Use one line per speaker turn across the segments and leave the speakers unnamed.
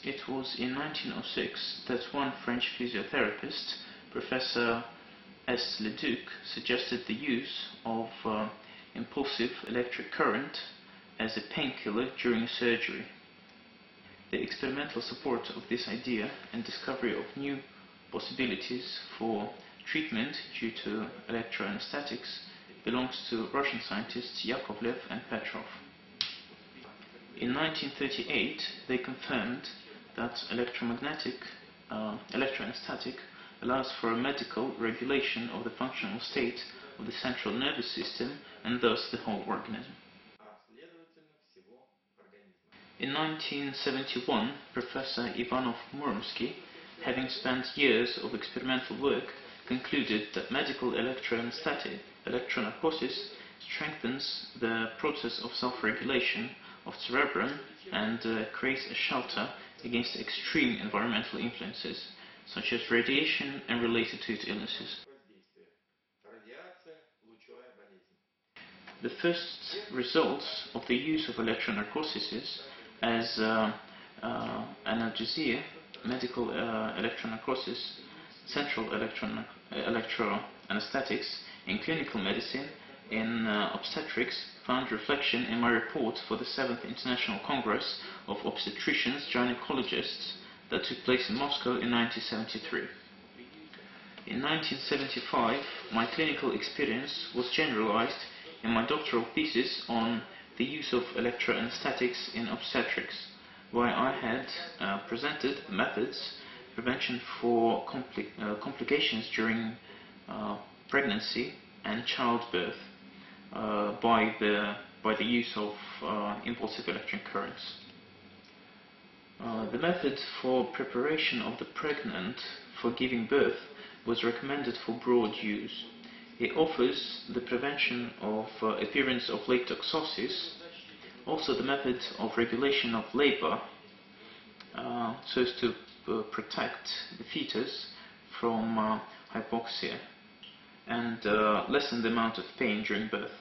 It was in 1906 that one French physiotherapist, Professor S. Leduc, suggested the use of impulsive electric current as a painkiller during surgery. The experimental support of this idea and discovery of new possibilities for treatment due to electroanesthetics belongs to Russian scientists Yakovlev and Petrov. In 1938, they confirmed that electroanesthetic allows for a medical regulation of the functional state of the central nervous system and thus the whole organism. In 1971, Professor Ivanov-Muromsky, having spent years of experimental work, concluded that medical electronarcosis strengthens the process of self-regulation of cerebrum and creates a shelter against extreme environmental influences, such as radiation and related to it illnesses. The first results of the use of electronarcosis as analgesia, medical electronarcosis, central electroanesthetics in clinical medicine, in obstetrics, found reflection in my report for the 7th International Congress of Obstetricians Gynecologists that took place in Moscow in 1973. In 1975, my clinical experience was generalized in my doctoral thesis on the use of electroanesthetics in obstetrics, where I had presented methods prevention for complications during pregnancy and childbirth by the use of impulsive electric currents. The method for preparation of the pregnant for giving birth was recommended for broad use. It offers the prevention of appearance of late toxosis, also the method of regulation of labor so as to protect the fetus from hypoxia and lessen the amount of pain during birth.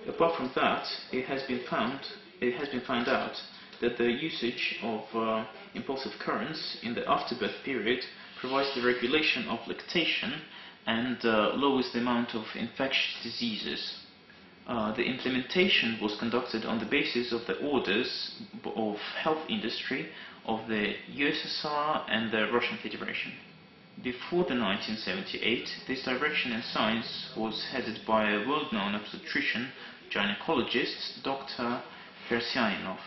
Apart from that, it has been found out that the usage of impulsive currents in the afterbirth period provides the regulation of lactation and lowers the amount of infectious diseases. The implementation was conducted on the basis of the orders of health industry of the USSR and the Russian Federation. Before the 1978, this direction in science was headed by a world-known obstetrician gynecologist, Dr. Persyanov.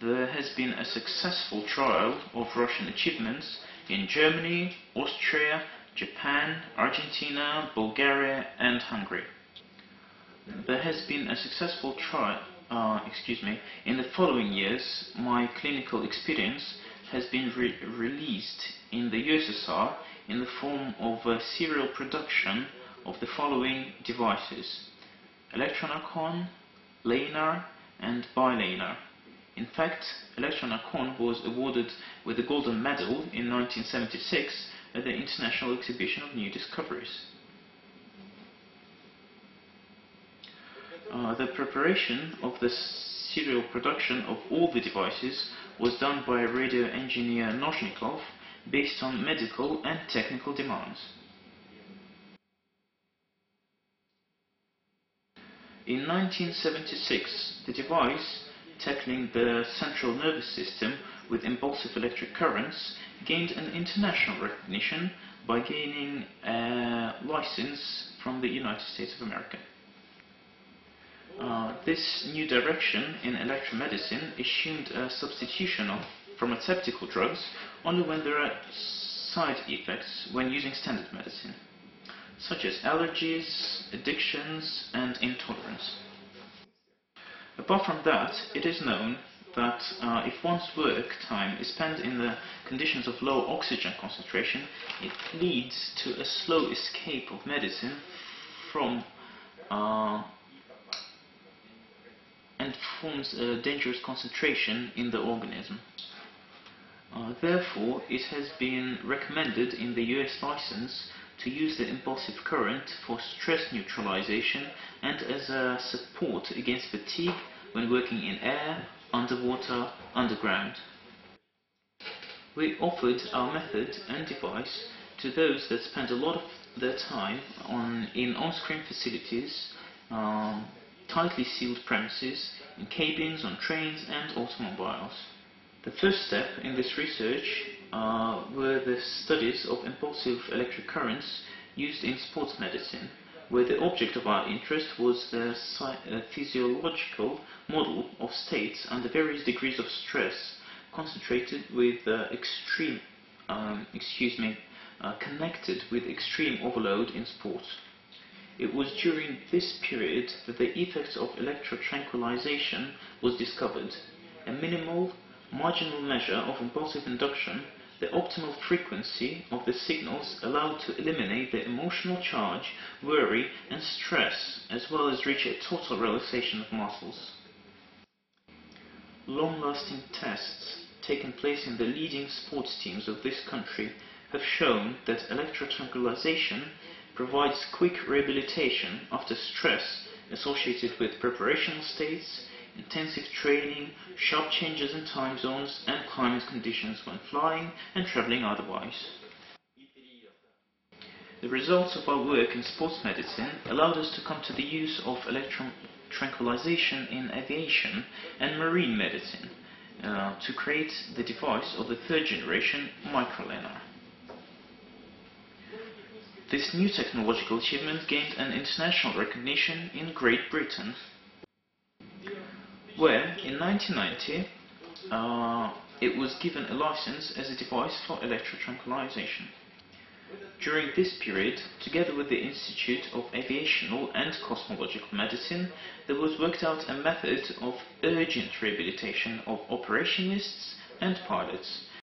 There has been a successful trial of Russian achievements in Germany, Austria, Japan, Argentina, Bulgaria and Hungary. There has been a successful trial, in the following years my clinical experience has been released in the USSR in the form of a serial production of the following devices: Electronarcon, Lenar and Lenar. In fact, Electronarcon was awarded with the Golden Medal in 1976 at the International Exhibition of New Discoveries. The preparation of the serial production of all the devices was done by radio engineer Noshnikov based on medical and technical demands. In 1976, the device tackling the central nervous system with impulsive electric currents gained an international recognition by gaining a license from the United States of America. This new direction in electromedicine assumed a substitution of pharmaceutical drugs only when there are side effects when using standard medicine, such as allergies, addictions and intolerance. Apart from that, it is known that if one's work time is spent in the conditions of low oxygen concentration, it leads to a slow escape of medicine from and forms a dangerous concentration in the organism. Therefore, it has been recommended in the US license to use the impulsive current for stress neutralization and as a support against fatigue when working in air, underwater, underground. We offered our method and device to those that spend a lot of their time in on-screen facilities, tightly sealed premises, in cabins, on trains and automobiles. The first step in this research were the studies of impulsive electric currents used in sports medicine, where the object of our interest was the physiological model of states under various degrees of stress, concentrated with connected with extreme overload in sport. It was during this period that the effects of electrotranquilization was discovered, a minimal, marginal measure of impulsive induction, the optimal frequency of the signals allowed to eliminate the emotional charge, worry and stress, as well as reach a total relaxation of muscles. Long-lasting tests taken place in the leading sports teams of this country have shown that electrotranquilization provides quick rehabilitation after stress associated with preparational states, intensive training, sharp changes in time zones and climate conditions when flying and traveling otherwise. The results of our work in sports medicine allowed us to come to the use of electrotranquilization in aviation and marine medicine to create the device of the third generation micro-Lenar. This new technological achievement gained an international recognition in Great Britain, where in 1990 it was given a license as a device for electrotranquilization. During this period, together with the Institute of Aviational and Cosmological Medicine, there was worked out a method of urgent rehabilitation of operationists and pilots,